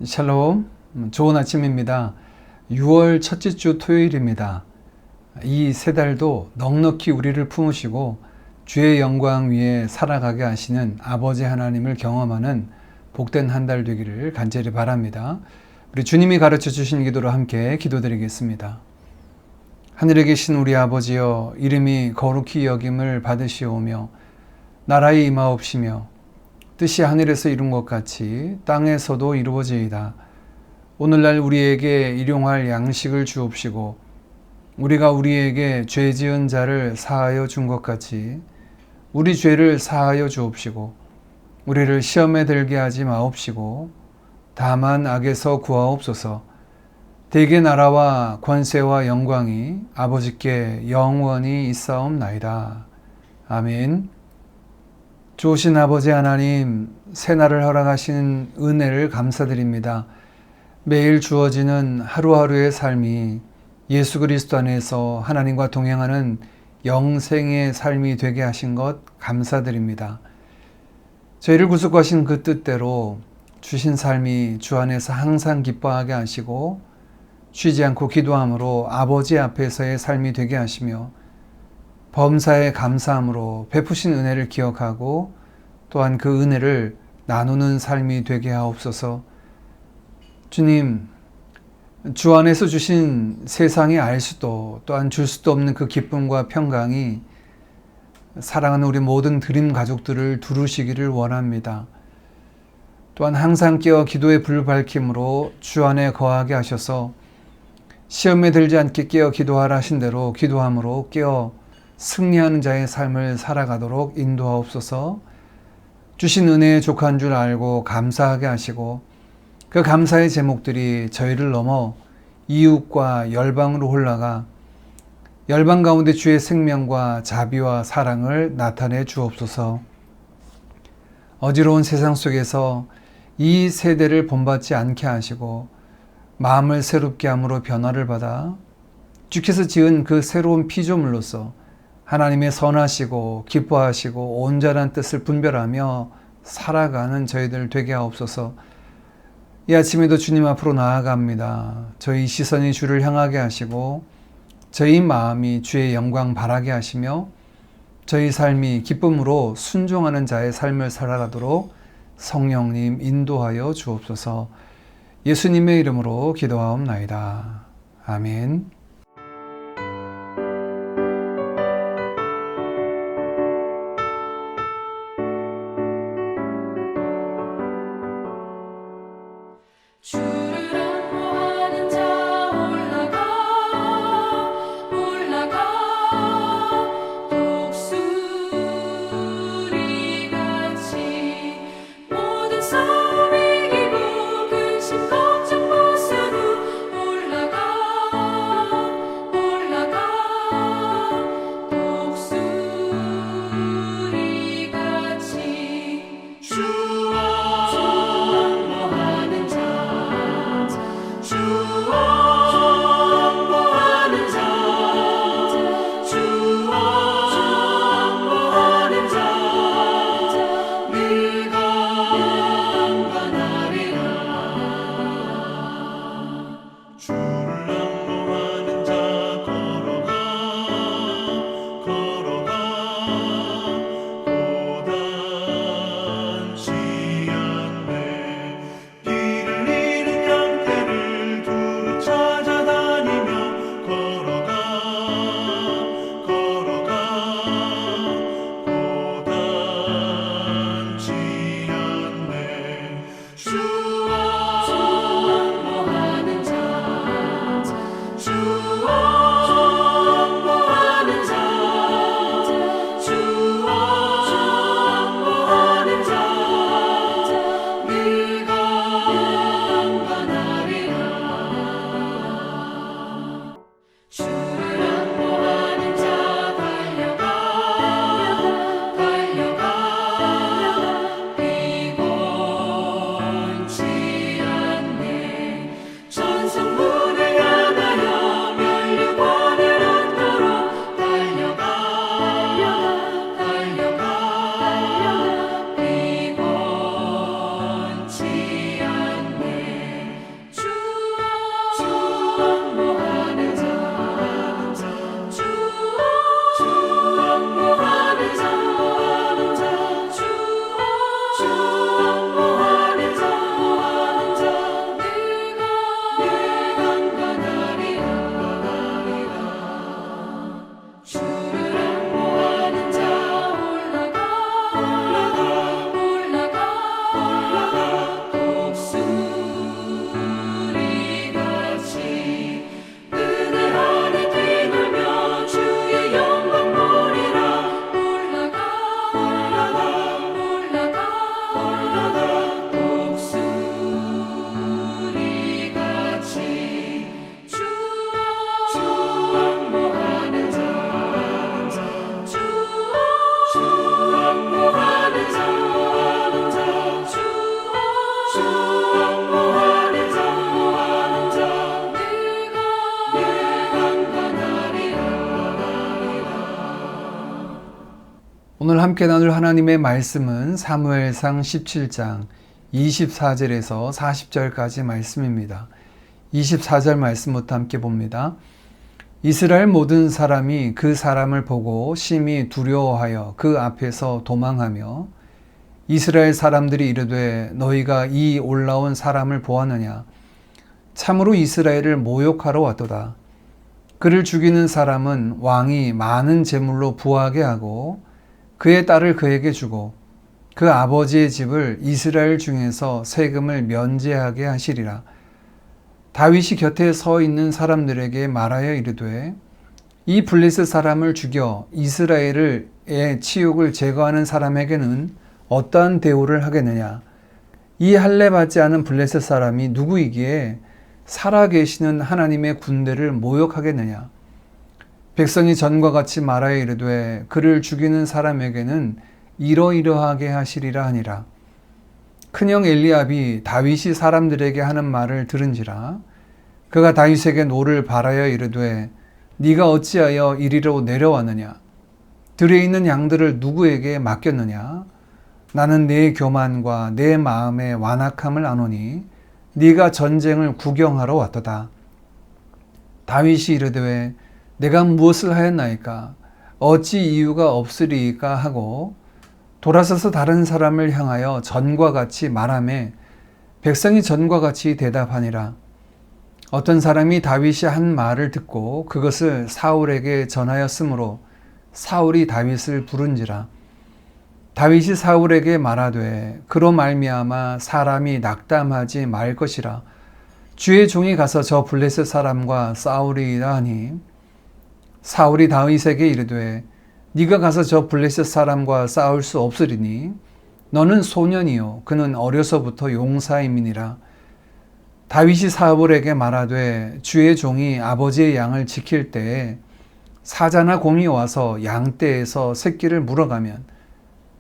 샬롬, 좋은 아침입니다. 6월 첫째 주 토요일입니다. 이 세 달도 넉넉히 우리를 품으시고 주의 영광 위에 살아가게 하시는 아버지 하나님을 경험하는 복된 한 달 되기를 간절히 바랍니다. 우리 주님이 가르쳐 주신 기도로 함께 기도드리겠습니다. 하늘에 계신 우리 아버지여, 이름이 거룩히 여김을 받으시오며 나라의 임하옵시며 뜻이 하늘에서 이룬 것 같이 땅에서도 이루어지이다. 오늘날 우리에게 일용할 양식을 주옵시고 우리가 우리에게 죄 지은 자를 사하여 준 것 같이 우리 죄를 사하여 주옵시고 우리를 시험에 들게 하지 마옵시고 다만 악에서 구하옵소서. 대개 나라와 권세와 영광이 아버지께 영원히 있사옵나이다. 아멘. 좋으신 아버지 하나님, 새날을 허락하신 은혜를 감사드립니다. 매일 주어지는 하루하루의 삶이 예수 그리스도 안에서 하나님과 동행하는 영생의 삶이 되게 하신 것 감사드립니다. 저희를 구속하신 그 뜻대로 주신 삶이 주 안에서 항상 기뻐하게 하시고 쉬지 않고 기도함으로 아버지 앞에서의 삶이 되게 하시며 범사에 감사함으로 베푸신 은혜를 기억하고 또한 그 은혜를 나누는 삶이 되게 하옵소서. 주님, 주 안에서 주신 세상이 알 수도 또한 줄 수도 없는 그 기쁨과 평강이 사랑하는 우리 모든 드림 가족들을 두루시기를 원합니다. 또한 항상 깨어 기도의 불 밝힘으로 주 안에 거하게 하셔서 시험에 들지 않게 깨어 기도하라 하신 대로 기도함으로 깨어 승리하는 자의 삶을 살아가도록 인도하옵소서. 주신 은혜에 족한 줄 알고 감사하게 하시고 그 감사의 제목들이 저희를 넘어 이웃과 열방으로 올라가 열방 가운데 주의 생명과 자비와 사랑을 나타내 주옵소서. 어지러운 세상 속에서 이 세대를 본받지 않게 하시고 마음을 새롭게 함으로 변화를 받아 주께서 지은 그 새로운 피조물로서 하나님의 선하시고 기뻐하시고 온전한 뜻을 분별하며 살아가는 저희들 되게 하옵소서. 이 아침에도 주님 앞으로 나아갑니다. 저희 시선이 주를 향하게 하시고 저희 마음이 주의 영광 바라게 하시며 저희 삶이 기쁨으로 순종하는 자의 삶을 살아가도록 성령님 인도하여 주옵소서. 예수님의 이름으로 기도하옵나이다. 아멘. 주를 안모하는 자 올라가 독수리같이 모든 싸움 이기고 근심 걱정 벗은 후 올라가 함께 나눌 하나님의 말씀은 사무엘상 17장 24절에서 40절까지 말씀입니다. 24절 말씀부터 함께 봅니다. 이스라엘 모든 사람이 그 사람을 보고 심히 두려워하여 그 앞에서 도망하며 이스라엘 사람들이 이르되 너희가 이 올라온 사람을 보았느냐? 참으로 이스라엘을 모욕하러 왔도다. 그를 죽이는 사람은 왕이 많은 재물로 부하게 하고 그의 딸을 그에게 주고 그 아버지의 집을 이스라엘 중에서 세금을 면제하게 하시리라. 다윗이 곁에 서 있는 사람들에게 말하여 이르되 이 블레셋 사람을 죽여 이스라엘의 치욕을 제거하는 사람에게는 어떠한 대우를 하겠느냐? 이 할례 받지 않은 블레셋 사람이 누구이기에 살아계시는 하나님의 군대를 모욕하겠느냐? 백성이 전과 같이 말하여 이르되 그를 죽이는 사람에게는 이러이러하게 하시리라 하니라. 큰형 엘리압이 다윗이 사람들에게 하는 말을 들은지라. 그가 다윗에게 노를 바라여 이르되 네가 어찌하여 이리로 내려왔느냐? 들에 있는 양들을 누구에게 맡겼느냐? 나는 내 교만과 내 마음의 완악함을 아노니 네가 전쟁을 구경하러 왔도다. 다윗이 이르되 내가 무엇을 하였나이까? 어찌 이유가 없으리이까 하고 돌아서서 다른 사람을 향하여 전과 같이 말하매 백성이 전과 같이 대답하니라. 어떤 사람이 다윗이 한 말을 듣고 그것을 사울에게 전하였으므로 사울이 다윗을 부른지라. 다윗이 사울에게 말하되 그로 말미암아 사람이 낙담하지 말 것이라. 주의 종이 가서 저 블레셋 사람과 싸우리이다 하니 사울이 다윗에게 이르되 네가 가서 저 블레셋 사람과 싸울 수 없으리니 너는 소년이요 그는 어려서부터 용사임이니라. 다윗이 사울에게 말하되 주의 종이 아버지의 양을 지킬 때에 사자나 곰이 와서 양떼에서 새끼를 물어가면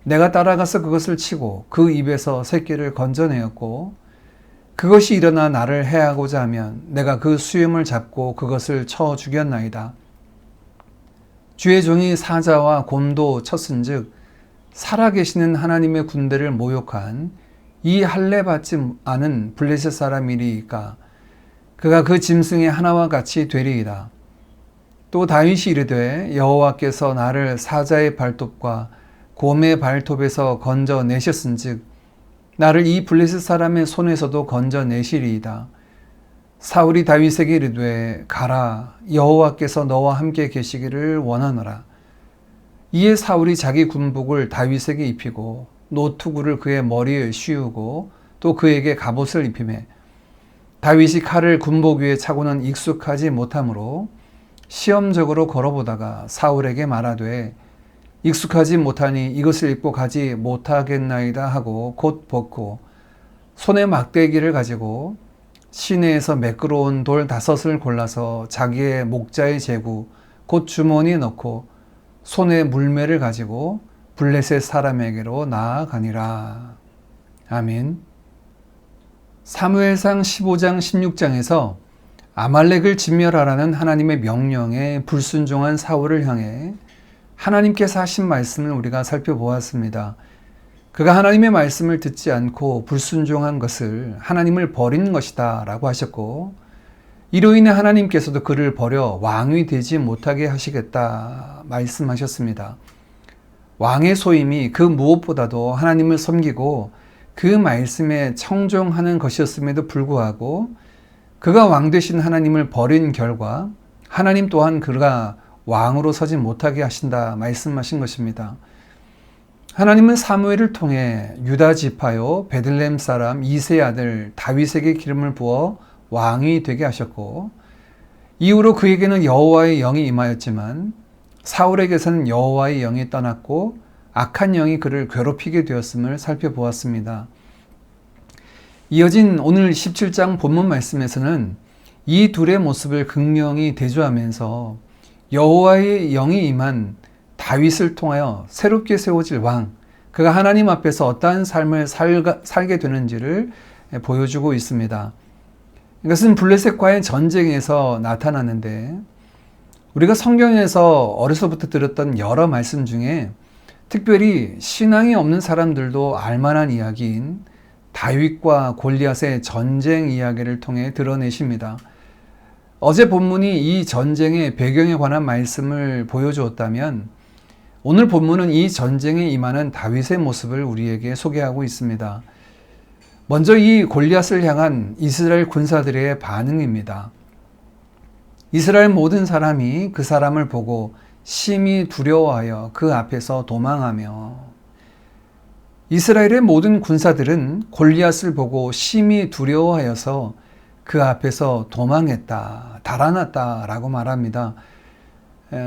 내가 따라가서 그것을 치고 그 입에서 새끼를 건져내었고 그것이 일어나 나를 해하고자 하면 내가 그 수염을 잡고 그것을 쳐 죽였나이다. 주의 종이 사자와 곰도 쳤은즉 살아계시는 하나님의 군대를 모욕한 이 할례 받지 않은 블레셋 사람이리이까 그가 그 짐승의 하나와 같이 되리이다. 또 다윗이 이르되 여호와께서 나를 사자의 발톱과 곰의 발톱에서 건져내셨은즉 나를 이 블레셋 사람의 손에서도 건져내시리이다. 사울이 다윗에게 이르되 가라 여호와께서 너와 함께 계시기를 원하노라. 이에 사울이 자기 군복을 다윗에게 입히고 노투구를 그의 머리에 씌우고 또 그에게 갑옷을 입히매 다윗이 칼을 군복 위에 차고는 익숙하지 못하므로 시험적으로 걸어보다가 사울에게 말하되 익숙하지 못하니 이것을 입고 가지 못하겠나이다 하고 곧 벗고 손에 막대기를 가지고 시내에서 매끄러운 돌 5을 골라서 자기의 목자의 제구 곧 주머니에 넣고 손에 물매를 가지고 블레셋 사람에게로 나아가니라. 아멘. 사무엘상 15장 16장에서 아말렉을 진멸하라는 하나님의 명령에 불순종한 사울을 향해 하나님께서 하신 말씀을 우리가 살펴보았습니다. 그가 하나님의 말씀을 듣지 않고 불순종한 것을 하나님을 버린 것이다 라고 하셨고 이로 인해 하나님께서도 그를 버려 왕이 되지 못하게 하시겠다 말씀하셨습니다. 왕의 소임이 그 무엇보다도 하나님을 섬기고 그 말씀에 청종하는 것이었음에도 불구하고 그가 왕 되신 하나님을 버린 결과 하나님 또한 그가 왕으로 서지 못하게 하신다 말씀하신 것입니다. 하나님은 사무엘을 통해 유다 지파요 베들레헴 사람 이새의 아들 다윗에게 기름을 부어 왕이 되게 하셨고 이후로 그에게는 여호와의 영이 임하였지만 사울에게서는 여호와의 영이 떠났고 악한 영이 그를 괴롭히게 되었음을 살펴보았습니다. 이어진 오늘 17장 본문 말씀에서는 이 둘의 모습을 극명히 대조하면서 여호와의 영이 임한 다윗을 통하여 새롭게 세워질 왕, 그가 하나님 앞에서 어떠한 삶을 살게 되는지를 보여주고 있습니다. 이것은 블레셋과의 전쟁에서 나타나는데 우리가 성경에서 어려서부터 들었던 여러 말씀 중에 특별히 신앙이 없는 사람들도 알만한 이야기인 다윗과 골리앗의 전쟁 이야기를 통해 드러내십니다. 어제 본문이 이 전쟁의 배경에 관한 말씀을 보여주었다면 오늘 본문은 이 전쟁에 임하는 다윗의 모습을 우리에게 소개하고 있습니다. 먼저 이 골리앗을 향한 이스라엘 군사들의 반응입니다. 이스라엘 모든 사람이 그 사람을 보고 심히 두려워하여 그 앞에서 도망하며, 이스라엘의 모든 군사들은 골리앗을 보고 심히 두려워하여서 그 앞에서 도망했다, 달아났다 라고 말합니다.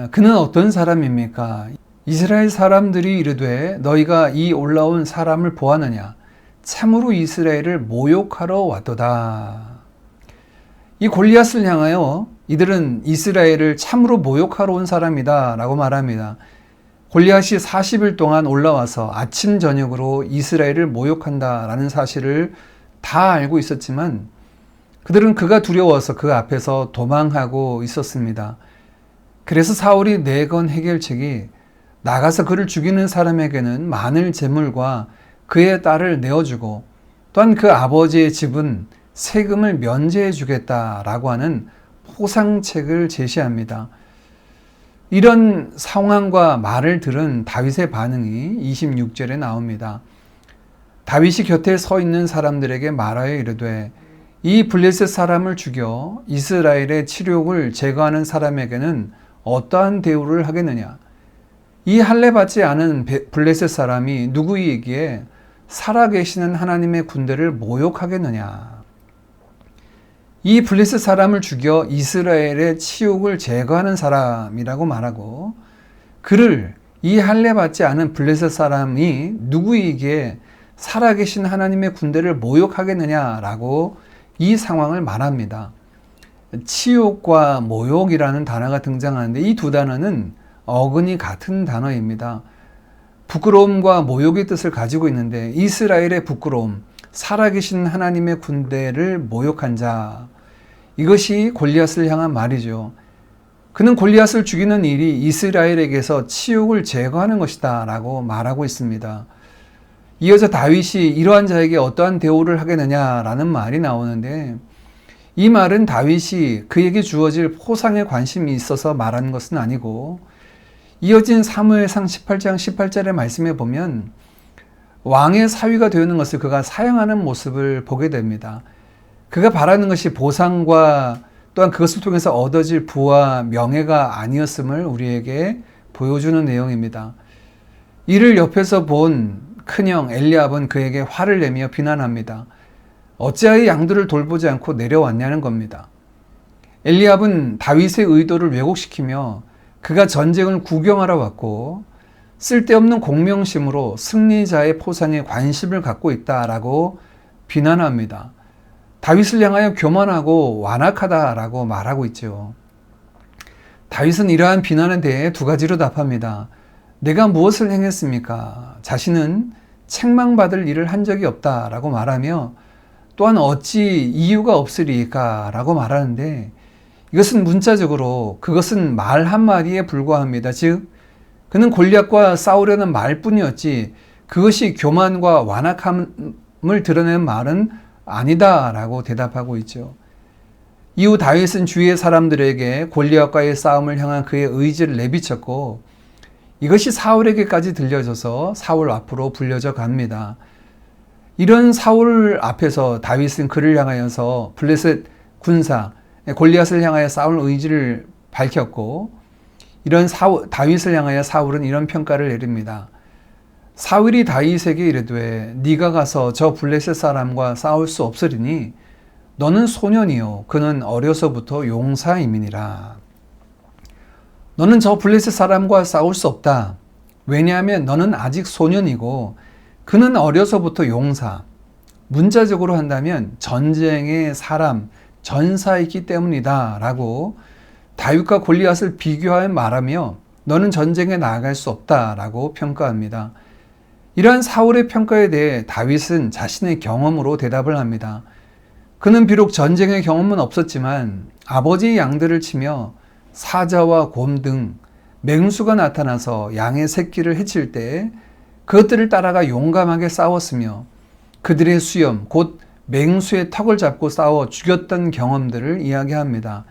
그는 어떤 사람입니까? 이스라엘 사람들이 이르되 너희가 이 올라온 사람을 보았느냐? 참으로 이스라엘을 모욕하러 왔도다. 이 골리앗을 향하여 이들은 이스라엘을 참으로 모욕하러 온 사람이다 라고 말합니다. 골리앗이 40일 동안 올라와서 아침 저녁으로 이스라엘을 모욕한다 라는 사실을 다 알고 있었지만 그들은 그가 두려워서 그 앞에서 도망하고 있었습니다. 그래서 사울이 내건 해결책이 나가서 그를 죽이는 사람에게는 많은 재물과 그의 딸을 내어주고 또한 그 아버지의 집은 세금을 면제해 주겠다라고 하는 포상책을 제시합니다. 이런 상황과 말을 들은 다윗의 반응이 26절에 나옵니다. 다윗이 곁에 서 있는 사람들에게 말하여 이르되 이 블레셋 사람을 죽여 이스라엘의 치욕을 제거하는 사람에게는 어떠한 대우를 하겠느냐? 이 할례받지 않은 블레셋 사람이 누구이기에 살아계시는 하나님의 군대를 모욕하겠느냐? 이 블레셋 사람을 죽여 이스라엘의 치욕을 제거하는 사람이라고 말하고, 그를 이 할례받지 않은 블레셋 사람이 누구이기에 살아계신 하나님의 군대를 모욕하겠느냐라고 이 상황을 말합니다. 치욕과 모욕이라는 단어가 등장하는데 이 두 단어는 어근이 같은 단어입니다. 부끄러움과 모욕의 뜻을 가지고 있는데 이스라엘의 부끄러움, 살아계신 하나님의 군대를 모욕한 자, 이것이 골리앗을 향한 말이죠. 그는 골리앗을 죽이는 일이 이스라엘에게서 치욕을 제거하는 것이다 라고 말하고 있습니다. 이어서 다윗이 이러한 자에게 어떠한 대우를 하겠느냐라는 말이 나오는데 이 말은 다윗이 그에게 주어질 포상에 관심이 있어서 말하는 것은 아니고 이어진 사무엘상 18장 18절의 말씀에 보면 왕의 사위가 되는 것을 그가 사양하는 모습을 보게 됩니다. 그가 바라는 것이 보상과 또한 그것을 통해서 얻어질 부와 명예가 아니었음을 우리에게 보여주는 내용입니다. 이를 옆에서 본 큰형 엘리압은 그에게 화를 내며 비난합니다. 어찌하여 양들을 돌보지 않고 내려왔냐는 겁니다. 엘리압은 다윗의 의도를 왜곡시키며 그가 전쟁을 구경하러 왔고 쓸데없는 공명심으로 승리자의 포상에 관심을 갖고 있다라고 비난합니다. 다윗을 향하여 교만하고 완악하다라고 말하고 있죠. 다윗은 이러한 비난에 대해 두 가지로 답합니다. 내가 무엇을 행했습니까? 자신은 책망받을 일을 한 적이 없다라고 말하며 또한 어찌 이유가 없으리까 라고 말하는데 이것은 문자적으로 그것은 말 한마디에 불과합니다. 즉 그는 골리앗과 싸우려는 말뿐이었지 그것이 교만과 완악함을 드러내는 말은 아니다라고 대답하고 있죠. 이후 다윗은 주위의 사람들에게 골리앗과의 싸움을 향한 그의 의지를 내비쳤고 이것이 사울에게까지 들려져서 사울 앞으로 불려져 갑니다. 이런 사울 앞에서 다윗은 그를 향하여서 블레셋 군사 골리앗을 향하여 싸울 의지를 밝혔고 이런 다윗을 향하여 사울은 이런 평가를 내립니다. 사울이 다윗에게 이르되 네가 가서 저 블레셋 사람과 싸울 수 없으리니 너는 소년이요 그는 어려서부터 용사임이니라. 너는 저 블레셋 사람과 싸울 수 없다. 왜냐하면 너는 아직 소년이고 그는 어려서부터 용사. 문자적으로 한다면 전쟁의 사람, 전사이기 때문이다 라고 다윗과 골리앗을 비교하여 말하며 너는 전쟁에 나아갈 수 없다 라고 평가합니다. 이러한 사울의 평가에 대해 다윗은 자신의 경험으로 대답을 합니다. 그는 비록 전쟁의 경험은 없었지만 아버지의 양들을 치며 사자와 곰 등 맹수가 나타나서 양의 새끼를 해칠 때 그것들을 따라가 용감하게 싸웠으며 그들의 수염, 곧 맹수의 턱을 잡고 싸워 죽였던 경험들을 이야기합니다.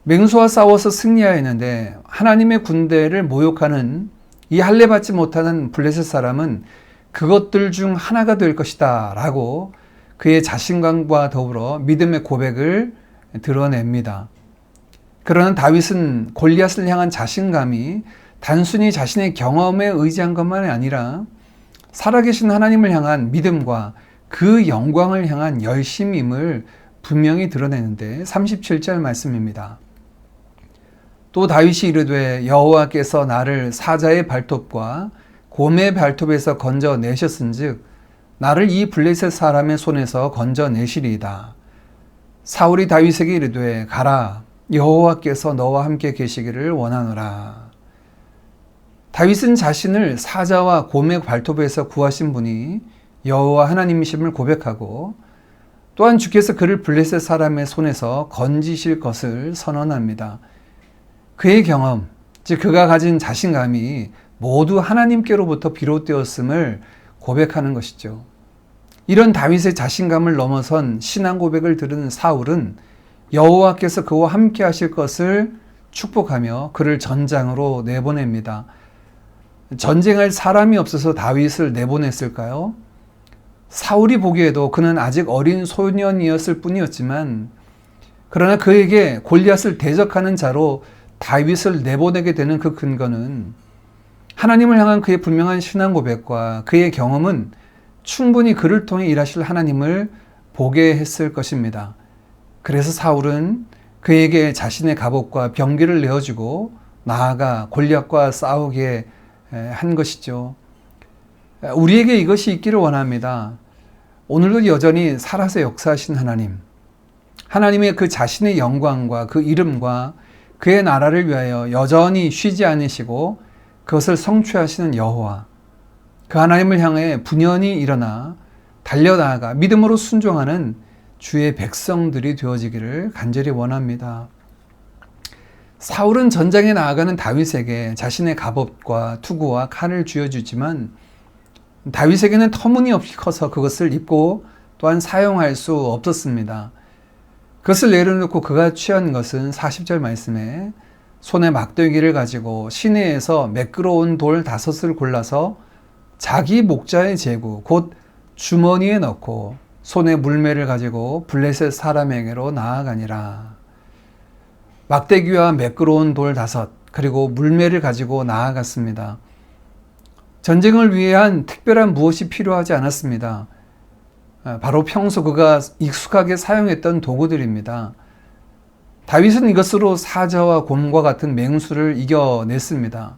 맹수와 싸워서 승리하였는데 하나님의 군대를 모욕하는 이 할례받지 못하는 블레셋 사람은 그것들 중 하나가 될 것이다 라고 그의 자신감과 더불어 믿음의 고백을 드러냅니다. 그러나 다윗은 골리앗을 향한 자신감이 단순히 자신의 경험에 의지한 것만이 아니라 살아계신 하나님을 향한 믿음과 그 영광을 향한 열심임을 분명히 드러내는데 37절 말씀입니다. 또 다윗이 이르되 여호와께서 나를 사자의 발톱과 곰의 발톱에서 건져내셨은즉 나를 이 블레셋 사람의 손에서 건져내시리이다. 사울이 다윗에게 이르되 가라 여호와께서 너와 함께 계시기를 원하노라. 다윗은 자신을 사자와 곰의 발톱에서 구하신 분이 여호와 하나님이심을 고백하고 또한 주께서 그를 블레셋 사람의 손에서 건지실 것을 선언합니다. 그의 경험, 즉 그가 가진 자신감이 모두 하나님께로부터 비롯되었음을 고백하는 것이죠. 이런 다윗의 자신감을 넘어선 신앙 고백을 들은 사울은 여호와께서 그와 함께 하실 것을 축복하며 그를 전장으로 내보냅니다. 전쟁할 사람이 없어서 다윗을 내보냈을까요? 사울이 보기에도 그는 아직 어린 소년이었을 뿐이었지만 그러나 그에게 골리앗을 대적하는 자로 다윗을 내보내게 되는 그 근거는 하나님을 향한 그의 분명한 신앙 고백과 그의 경험은 충분히 그를 통해 일하실 하나님을 보게 했을 것입니다. 그래서 사울은 그에게 자신의 갑옷과 병기를 내어주고 나아가 골리앗과 싸우게 한 것이죠. 우리에게 이것이 있기를 원합니다. 오늘도 여전히 살아서 역사하신 하나님, 하나님의 그 자신의 영광과 그 이름과 그의 나라를 위하여 여전히 쉬지 않으시고 그것을 성취하시는 여호와, 그 하나님을 향해 분연히 일어나 달려나가 믿음으로 순종하는 주의 백성들이 되어지기를 간절히 원합니다. 사울은 전장에 나아가는 다윗에게 자신의 갑옷과 투구와 칼을 쥐어주지만 다윗에게는 터무니없이 커서 그것을 입고 또한 사용할 수 없었습니다. 그것을 내려놓고 그가 취한 것은 40절 말씀에 손에 막대기를 가지고 시내에서 매끄러운 돌 5을 골라서 자기 목자의 제구 곧 주머니에 넣고 손에 물매를 가지고 블레셋 사람에게로 나아가니라. 막대기와 매끄러운 돌 5 그리고 물매를 가지고 나아갔습니다. 전쟁을 위한 특별한 무엇이 필요하지 않았습니다. 바로 평소 그가 익숙하게 사용했던 도구들입니다. 다윗은 이것으로 사자와 곰과 같은 맹수를 이겨냈습니다.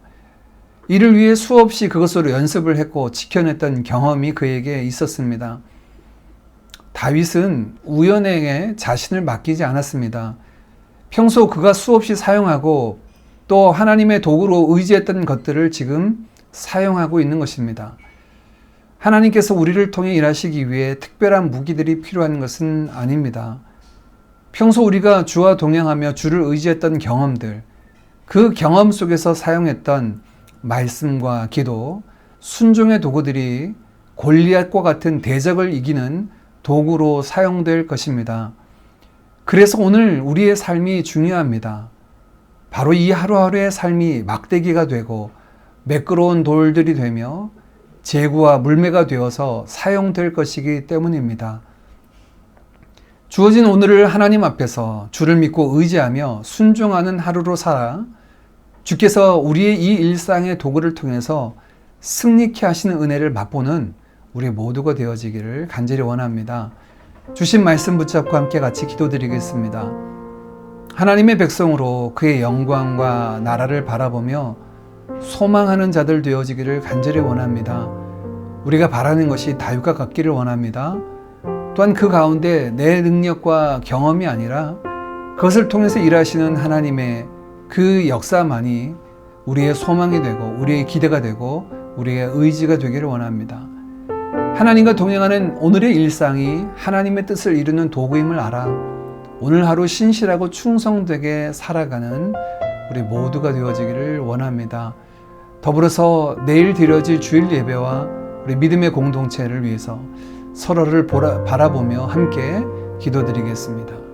이를 위해 수없이 그것으로 연습을 했고 지켜냈던 경험이 그에게 있었습니다. 다윗은 우연에게 자신을 맡기지 않았습니다. 평소 그가 수없이 사용하고 또 하나님의 도구로 의지했던 것들을 지금 사용하고 있는 것입니다. 하나님께서 우리를 통해 일하시기 위해 특별한 무기들이 필요한 것은 아닙니다. 평소 우리가 주와 동행하며 주를 의지했던 경험들, 그 경험 속에서 사용했던 말씀과 기도, 순종의 도구들이 골리앗과 같은 대적을 이기는 도구로 사용될 것입니다. 그래서 오늘 우리의 삶이 중요합니다. 바로 이 하루하루의 삶이 막대기가 되고 매끄러운 돌들이 되며 제구와 물매가 되어서 사용될 것이기 때문입니다. 주어진 오늘을 하나님 앞에서 주를 믿고 의지하며 순종하는 하루로 살아 주께서 우리의 이 일상의 도구를 통해서 승리케 하시는 은혜를 맛보는 우리 모두가 되어지기를 간절히 원합니다. 주신 말씀 붙잡고 함께 같이 기도드리겠습니다. 하나님의 백성으로 그의 영광과 나라를 바라보며 소망하는 자들 되어지기를 간절히 원합니다. 우리가 바라는 것이 다윗과 같기를 원합니다. 또한 그 가운데 내 능력과 경험이 아니라 그것을 통해서 일하시는 하나님의 그 역사만이 우리의 소망이 되고 우리의 기대가 되고 우리의 의지가 되기를 원합니다. 하나님과 동행하는 오늘의 일상이 하나님의 뜻을 이루는 도구임을 알아 오늘 하루 신실하고 충성되게 살아가는 우리 모두가 되어지기를 원합니다. 더불어서 내일 드려질 주일 예배와 우리 믿음의 공동체를 위해서 서로를 바라보며 함께 기도드리겠습니다.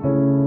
주